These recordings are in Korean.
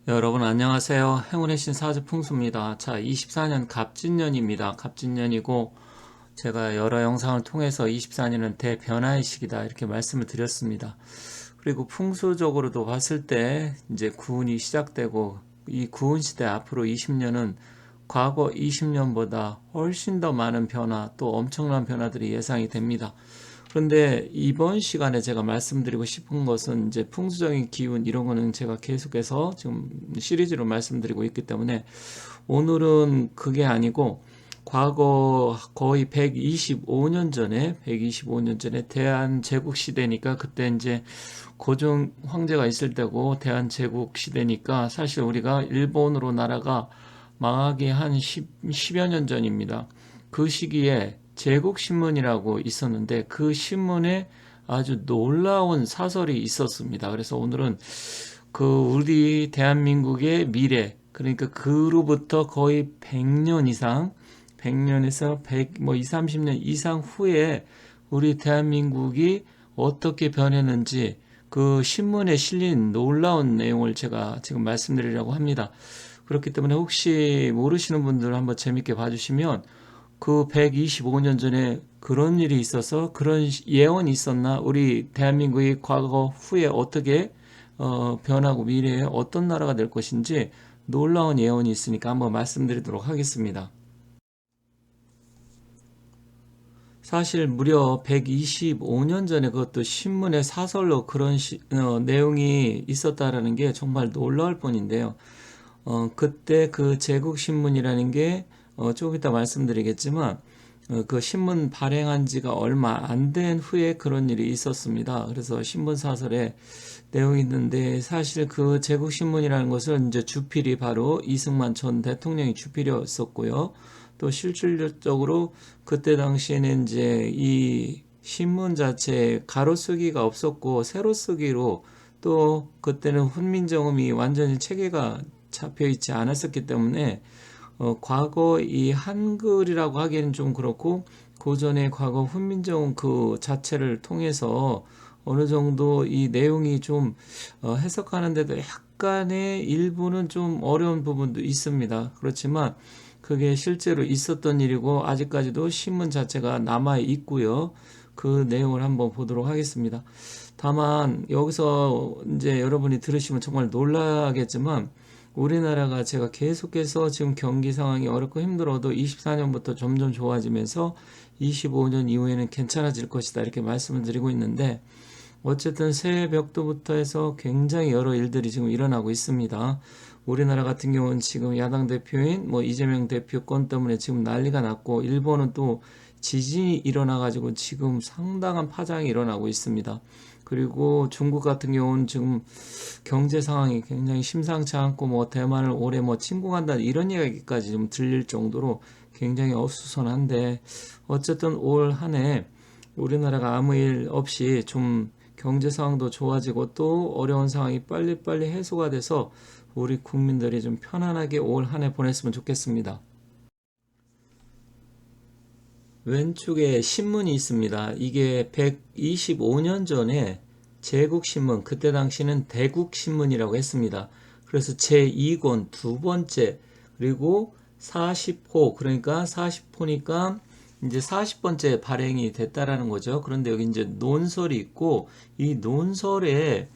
여러분 안녕하세요. 행운의 신 사주풍수입니다. 자, 24년 갑진년입니다. 갑진년이고 제가 여러 영상을 통해서 24년은 대변화의 시기다 이렇게 말씀을 드렸습니다. 그리고 풍수적으로도 봤을 때 이제 구운이 시작되고 이 구운 시대 앞으로 20년은 과거 20년보다 훨씬 더 많은 변화 또 엄청난 변화들이 예상이 됩니다. 그런데 이번 시간에 제가 말씀드리고 싶은 것은 이제 풍수적인 기운 이런 거는 제가 계속해서 지금 시리즈로 말씀드리고 있기 때문에 오늘은 그게 아니고 과거 거의 125년 전에 대한제국 시대니까 그때 이제 고종 황제가 있을 때고 대한제국 시대니까 사실 우리가 일본으로 나라가 망하기 한 10여 년 전입니다. 그 시기에 제국신문이라고 있었는데 그 신문에 아주 놀라운 사설이 있었습니다. 그래서 오늘은 그 우리 대한민국의 미래, 그러니까 그로부터 거의 100년 이상, 100년에서 100, 뭐 20, 30년 이상 후에 우리 대한민국이 어떻게 변했는지 그 신문에 실린 놀라운 내용을 제가 지금 말씀드리려고 합니다. 그렇기 때문에 혹시 모르시는 분들 한번 재밌게 봐주시면 그 125년 전에 그런 일이 있어서 그런 예언이 있었나? 우리 대한민국이 과거 후에 어떻게 변하고 미래에 어떤 나라가 될 것인지 놀라운 예언이 있으니까 한번 말씀드리도록 하겠습니다. 사실 무려 125년 전에 그것도 신문의 사설로 그런 내용이 있었다라는 게 정말 놀라울 뿐인데요. 그때 그 제국신문이라는 게 조금 이따 말씀드리겠지만 그 신문 발행한 지가 얼마 안 된 후에 그런 일이 있었습니다. 그래서 신문 사설에 내용이 있는데 사실 그 제국신문이라는 것을 이제 주필이 바로 이승만 전 대통령이 주필이었었고요. 또 실질적으로 그때 당시에는 이제 이 신문 자체에 가로 쓰기가 없었고 세로 쓰기로 또 그때는 훈민정음이 완전히 체계가 잡혀 있지 않았었기 때문에 과거 이 한글이라고 하기에는 좀 그렇고 고전의 과거 훈민정음 그 자체를 통해서 어느 정도 이 내용이 좀 해석하는데도 약간의 일부는 좀 어려운 부분도 있습니다. 그렇지만 그게 실제로 있었던 일이고 아직까지도 신문 자체가 남아 있고요. 그 내용을 한번 보도록 하겠습니다. 다만 여기서 이제 여러분이 들으시면 정말 놀라겠지만 우리나라가 제가 계속해서 지금 경기 상황이 어렵고 힘들어도 24년부터 점점 좋아지면서 25년 이후에는 괜찮아질 것이다 이렇게 말씀을 드리고 있는데 어쨌든 새해 벽도부터 해서 굉장히 여러 일들이 지금 일어나고 있습니다. 우리나라 같은 경우는 지금 야당 대표인 뭐 이재명 대표 건 때문에 지금 난리가 났고 일본은 또 지진이 일어나가지고 지금 상당한 파장이 일어나고 있습니다. 그리고 중국 같은 경우는 지금 경제 상황이 굉장히 심상치 않고 뭐 대만을 올해 뭐 침공한다 이런 이야기까지 좀 들릴 정도로 굉장히 어수선한데 어쨌든 올 한 해 우리나라가 아무 일 없이 좀 경제 상황도 좋아지고 또 어려운 상황이 빨리빨리 해소가 돼서 우리 국민들이 좀 편안하게 올 한 해 보냈으면 좋겠습니다. 왼쪽에 신문이 있습니다. 이게 125년 전에 제국신문, 그때 당시는 대국신문이라고 했습니다. 그래서 제2권 두 번째, 그리고 40호, 그러니까 40호니까 이제 40번째 발행이 됐다라는 거죠. 그런데 여기 이제 논설이 있고, 이 논설에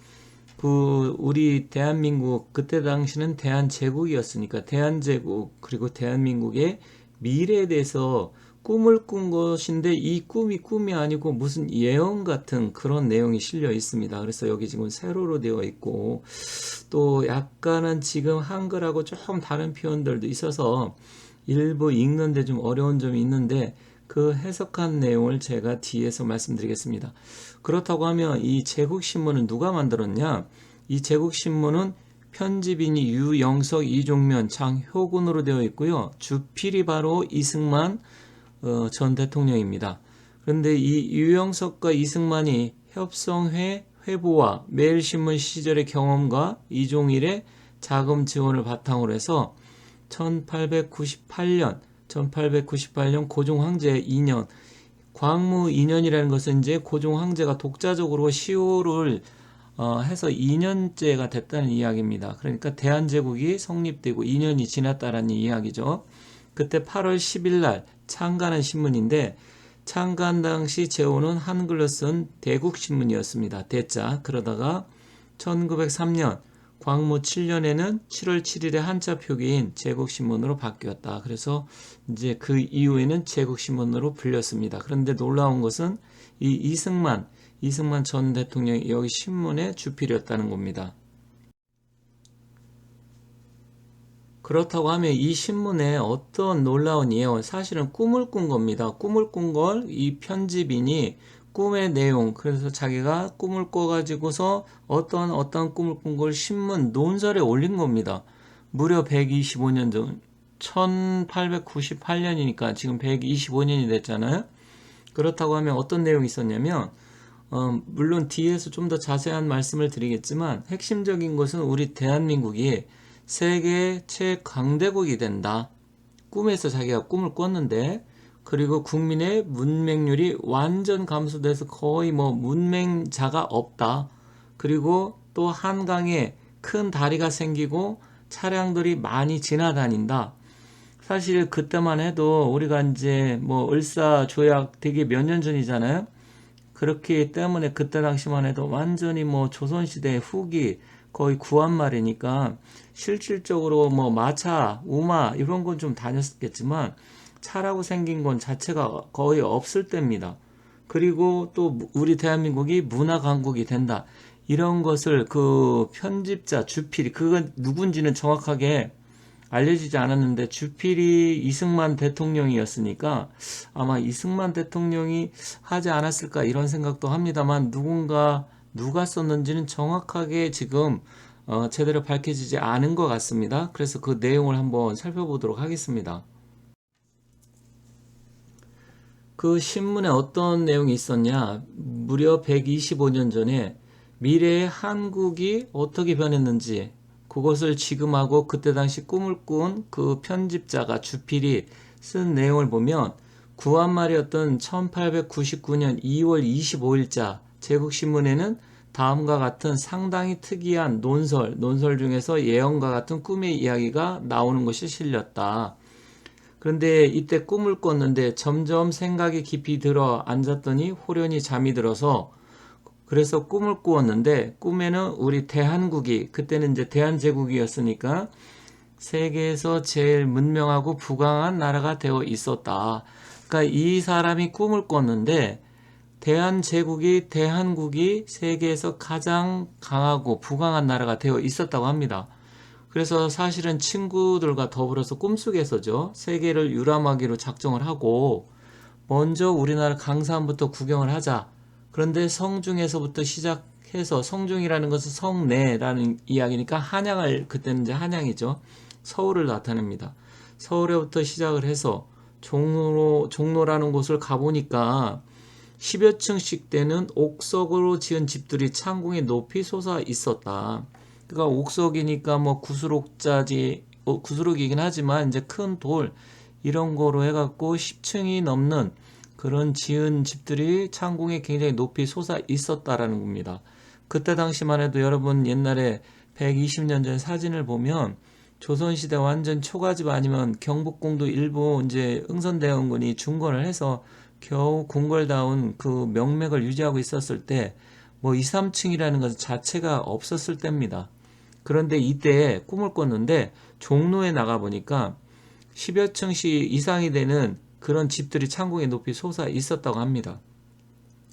그 우리 대한민국 그때 당시는 대한제국이었으니까 대한제국 그리고 대한민국의 미래에 대해서 꿈을 꾼 것인데 이 꿈이 아니고 무슨 예언 같은 그런 내용이 실려 있습니다. 그래서 여기 지금 세로로 되어 있고 또 약간은 지금 한글하고 조금 다른 표현들도 있어서 일부 읽는데 좀 어려운 점이 있는데 그 해석한 내용을 제가 뒤에서 말씀드리겠습니다. 그렇다고 하면 이 제국신문은 누가 만들었냐? 이 제국신문은 편집인이 유영석, 이종면, 장효군으로 되어 있고요. 주필이 바로 이승만 전 대통령입니다. 그런데 이 유영석과 이승만이 협성회 회보와 매일신문 시절의 경험과 이종일의 자금 지원을 바탕으로 해서 1898년 고종 황제 2년 광무 2년이라는 것은 이제 고종 황제가 독자적으로 시호를 해서 2년째가 됐다는 이야기입니다. 그러니까 대한제국이 성립되고 2년이 지났다라는 이야기죠. 그때 8월 10일 날 창간한 신문인데 창간 당시 제호는 한글로 쓴 대국신문이었습니다. 대자. 그러다가 1903년 광무 7년에는 7월 7일에 한자 표기인 제국신문으로 바뀌었다. 그래서 이제 그 이후에는 제국신문으로 불렸습니다. 그런데 놀라운 것은 이 이승만 전 대통령이 여기 신문의 주필이었다는 겁니다. 그렇다고 하면 이 신문에 어떤 놀라운 예언, 사실은 꿈을 꾼 겁니다. 꿈을 꾼 걸 이 편집인이 꿈의 내용, 그래서 자기가 꿈을 꿔가지고서 어떤 꿈을 꾼 걸 신문 논설에 올린 겁니다. 무려 125년 전, 1898년이니까 지금 125년이 됐잖아요. 그렇다고 하면 어떤 내용이 있었냐면, 물론 뒤에서 좀 더 자세한 말씀을 드리겠지만, 핵심적인 것은 우리 대한민국이 세계 최강대국이 된다. 꿈에서 자기가 꿈을 꿨는데, 그리고 국민의 문맹률이 완전 감소돼서 거의 문맹자가 없다. 그리고 또 한강에 큰 다리가 생기고 차량들이 많이 지나다닌다. 사실 그때만 해도 우리가 이제 을사조약 되게 몇 년 전이잖아요. 그렇기 때문에 그때 당시만 해도 완전히 조선시대 후기 거의 구한말이니까 실질적으로 마차, 우마 이런 건 좀 다녔겠지만 차라고 생긴 건 자체가 거의 없을 때입니다. 그리고 또 우리 대한민국이 문화 강국이 된다. 이런 것을 그 편집자 주필이 그건 누군지는 정확하게 알려지지 않았는데 주필이 이승만 대통령이었으니까 아마 이승만 대통령이 하지 않았을까 이런 생각도 합니다만 누가 썼는지는 정확하게 지금 제대로 밝혀지지 않은 것 같습니다. 그래서 그 내용을 한번 살펴보도록 하겠습니다. 그 신문에 어떤 내용이 있었냐? 무려 125년 전에 미래의 한국이 어떻게 변했는지 그것을 지금하고 그때 당시 꿈을 꾼 그 편집자가 주필이 쓴 내용을 보면 구한말이었던 1899년 2월 25일자 제국신문에는 다음과 같은 상당히 특이한 논설 중에서 예언과 같은 꿈의 이야기가 나오는 것이 실렸다. 그런데 이때 꿈을 꿨는데 점점 생각이 깊이 들어 앉았더니 호련히 잠이 들어서 그래서 꿈을 꾸었는데 꿈에는 우리 대한국이 그때는 이제 대한제국이었으니까 세계에서 제일 문명하고 부강한 나라가 되어 있었다. 그러니까 이 사람이 꿈을 꿨는데 대한국이 세계에서 가장 강하고 부강한 나라가 되어 있었다고 합니다. 그래서 사실은 친구들과 더불어서 꿈속에서죠. 세계를 유람하기로 작정을 하고 먼저 우리나라 강산부터 구경을 하자. 그런데 성중에서부터 시작해서 성중이라는 것은 성내라는 이야기니까 그때는 이제 한양이죠. 서울을 나타냅니다. 서울에부터 시작을 해서 종로라는 곳을 가보니까 10여 층씩 되는 옥석으로 지은 집들이 창공에 높이 솟아 있었다. 그러니까 옥석이니까 구스록이긴 하지만 이제 큰 돌 이런 거로 해갖고 10층이 넘는 그런 지은 집들이 창공에 굉장히 높이 솟아 있었다라는 겁니다. 그때 당시만 해도 여러분 옛날에 120년 전 사진을 보면 조선시대 완전 초가집 아니면 경복궁도 일부 이제 응선대원군이 중건을 해서 겨우 궁궐다운 그 명맥을 유지하고 있었을 때 2, 3층이라는 것 자체가 없었을 때입니다. 그런데 이때 꿈을 꿨는데 종로에 나가보니까 10여 층씩 이상이 되는 그런 집들이 창공에 높이 솟아 있었다고 합니다.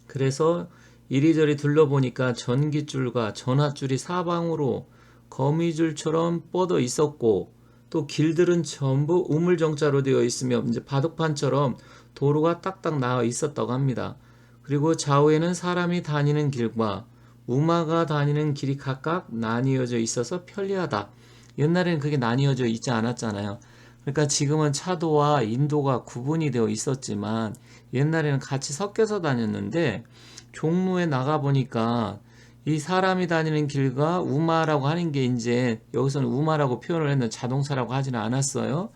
그래서 이리저리 둘러보니까 전기줄과 전화줄이 사방으로 거미줄처럼 뻗어 있었고 또 길들은 전부 우물정자로 되어 있으며 이제 바둑판처럼 도로가 딱딱 나와 있었다고 합니다. 그리고 좌우에는 사람이 다니는 길과 우마가 다니는 길이 각각 나뉘어져 있어서 편리하다. 옛날에는 그게 나뉘어져 있지 않았잖아요. 그러니까 지금은 차도와 인도가 구분이 되어 있었지만 옛날에는 같이 섞여서 다녔는데 종로에 나가보니까 이 사람이 다니는 길과 우마라고 하는 게 이제 여기서는 우마라고 표현을 했는데 자동차라고 하지는 않았어요.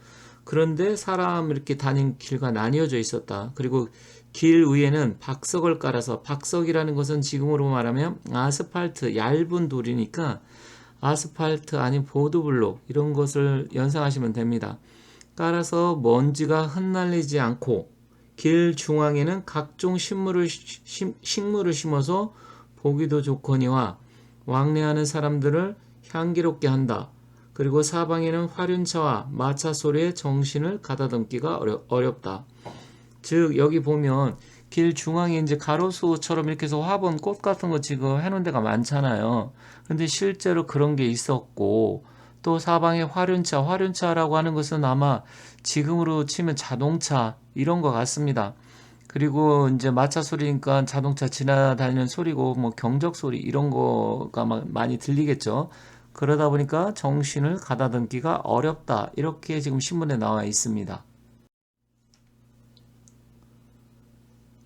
그런데 사람 이렇게 다니는 길과 나뉘어져 있었다. 그리고 길 위에는 박석을 깔아서, 박석이라는 것은 지금으로 말하면 아스팔트, 얇은 돌이니까 아스팔트 아닌 보드블록 이런 것을 연상하시면 됩니다. 깔아서 먼지가 흩날리지 않고, 길 중앙에는 각종 식물을 심어서 보기도 좋거니와 왕래하는 사람들을 향기롭게 한다. 그리고 사방에는 화륜차와 마차 소리에 정신을 가다듬기가 어렵다. 즉 여기 보면 길 중앙에 이제 가로수처럼 이렇게 해서 화분 꽃 같은 거 지금 해놓은 데가 많잖아요. 근데 실제로 그런 게 있었고, 또 사방에 화륜차라고 하는 것은 아마 지금으로 치면 자동차 이런 것 같습니다. 그리고 이제 마차 소리니까 자동차 지나다니는 소리고, 뭐 경적 소리 이런 거가 많이 들리겠죠. 그러다 보니까 정신을 가다듬기가 어렵다, 이렇게 지금 신문에 나와 있습니다.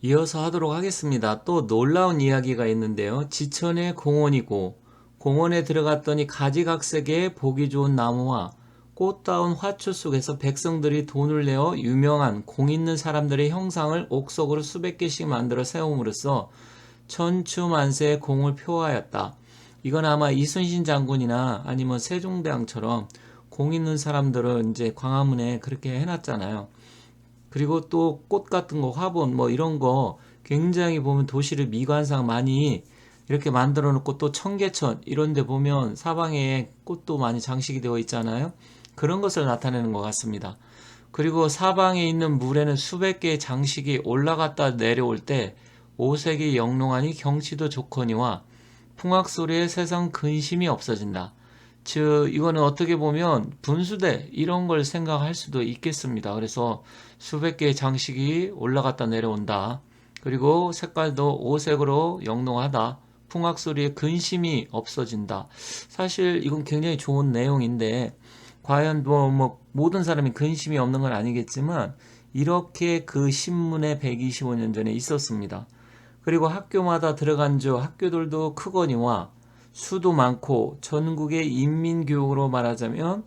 이어서 하도록 하겠습니다. 또 놀라운 이야기가 있는데요. 지천에 공원이고, 공원에 들어갔더니 가지각색의 보기 좋은 나무와 꽃다운 화초 속에서 백성들이 돈을 내어 유명한 공 있는 사람들의 형상을 옥석으로 수백 개씩 만들어 세움으로써 천추만세의 공을 표하였다. 이건 아마 이순신 장군이나 아니면 세종대왕처럼 공 있는 사람들을 이제 광화문에 그렇게 해놨잖아요. 그리고 또 꽃 같은 거, 화분 뭐 이런 거 굉장히 보면 도시를 미관상 많이 이렇게 만들어 놓고, 또 청계천 이런 데 보면 사방에 꽃도 많이 장식이 되어 있잖아요. 그런 것을 나타내는 것 같습니다. 그리고 사방에 있는 물에는 수백 개의 장식이 올라갔다 내려올 때 오색이 영롱하니 경치도 좋거니와 풍악 소리에 세상 근심이 없어진다. 즉 이거는 어떻게 보면 분수대 이런 걸 생각할 수도 있겠습니다. 그래서 수백 개의 장식이 올라갔다 내려온다. 그리고 색깔도 오색으로 영롱하다. 풍악 소리에 근심이 없어진다. 사실 이건 굉장히 좋은 내용인데, 과연 뭐 모든 사람이 근심이 없는 건 아니겠지만 이렇게 그 신문에 125년 전에 있었습니다. 그리고 학교마다 들어간 저 학교들도 크거니와 수도 많고, 전국의 인민교육으로 말하자면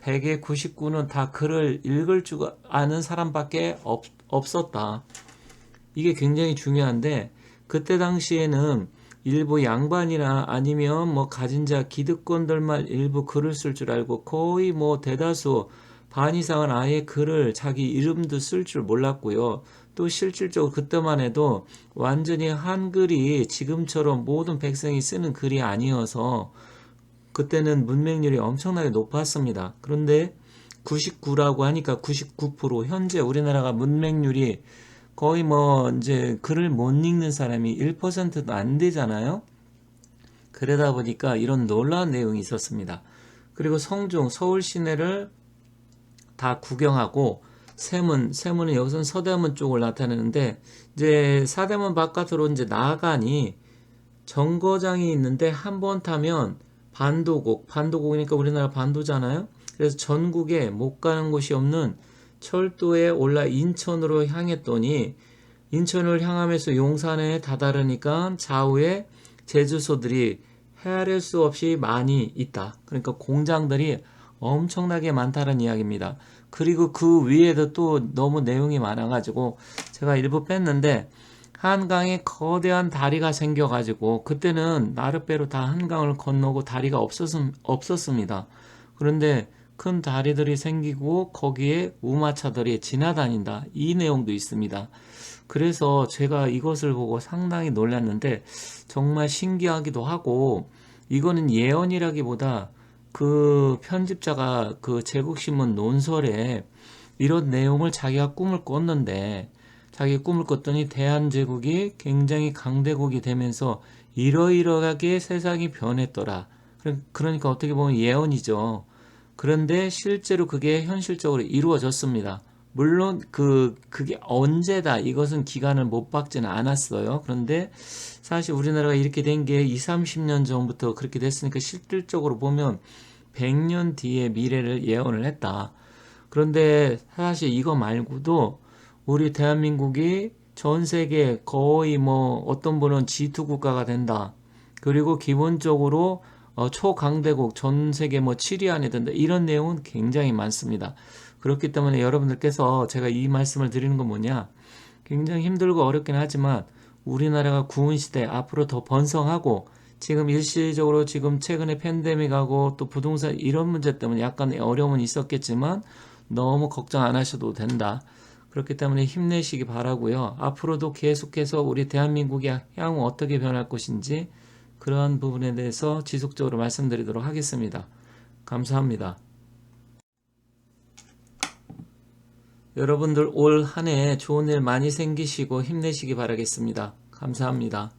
100의 99는 다 글을 읽을 줄 아는 사람밖에 없었다. 이게 굉장히 중요한데, 그때 당시에는 일부 양반이나 아니면 뭐 가진 자 기득권들만 일부 글을 쓸 줄 알고, 거의 뭐 대다수 반 이상은 아예 글을 자기 이름도 쓸 줄 몰랐고요. 또 실질적으로 그때만 해도 완전히 한글이 지금처럼 모든 백성이 쓰는 글이 아니어서 그때는 문맹률이 엄청나게 높았습니다. 그런데 99라고 하니까 99%, 현재 우리나라가 문맹률이 거의 뭐 이제 글을 못 읽는 사람이 1%도 안 되잖아요. 그러다 보니까 이런 놀라운 내용이 있었습니다. 그리고 성중, 서울 시내를 다 구경하고, 세문은 여기서는 서대문 쪽을 나타내는데, 이제 사대문 바깥으로 이제 나가니 정거장이 있는데 한 번 타면 반도국이니까 우리나라 반도잖아요. 그래서 전국에 못 가는 곳이 없는 철도에 올라 인천으로 향했더니, 인천을 향하면서 용산에 다다르니까 좌우에 제주소들이 헤아릴 수 없이 많이 있다. 그러니까 공장들이 엄청나게 많다는 이야기입니다. 그리고 그 위에도 또 너무 내용이 많아가지고 제가 일부 뺐는데, 한강에 거대한 다리가 생겨가지고, 그때는 나룻배로 다 한강을 건너고 다리가 없었습니다. 그런데 큰 다리들이 생기고 거기에 우마차들이 지나다닌다. 이 내용도 있습니다. 그래서 제가 이것을 보고 상당히 놀랐는데, 정말 신기하기도 하고, 이거는 예언이라기보다 그 편집자가 그 제국신문 논설에 이런 내용을 자기가 꿈을 꿨는데, 자기 꿈을 꿨더니 대한제국이 굉장히 강대국이 되면서 이러이러하게 세상이 변했더라. 그러니까 어떻게 보면 예언이죠. 그런데 실제로 그게 현실적으로 이루어졌습니다. 물론 그게 언제다, 이것은 기간을 못 박지는 않았어요. 그런데 사실 우리나라가 이렇게 된 게 20, 30년 전부터 그렇게 됐으니까 실질적으로 보면 100년 뒤의 미래를 예언을 했다. 그런데 사실 이거 말고도 우리 대한민국이 전 세계 거의 뭐 어떤 분은 G2 국가가 된다. 그리고 기본적으로 초강대국, 전 세계 뭐 7위 안에 든다. 이런 내용은 굉장히 많습니다. 그렇기 때문에 여러분들께서 제가 이 말씀을 드리는 건 뭐냐? 굉장히 힘들고 어렵긴 하지만 우리나라가 구은 시대 앞으로 더 번성하고 지금 일시적으로 지금 최근에 팬데믹하고 또 부동산 이런 문제 때문에 약간의 어려움은 있었겠지만 너무 걱정 안 하셔도 된다. 그렇기 때문에 힘내시기 바라고요. 앞으로도 계속해서 우리 대한민국이 향후 어떻게 변할 것인지 그런 부분에 대해서 지속적으로 말씀드리도록 하겠습니다. 감사합니다. 여러분들 올 한 해 좋은 일 많이 생기시고 힘내시기 바라겠습니다. 감사합니다.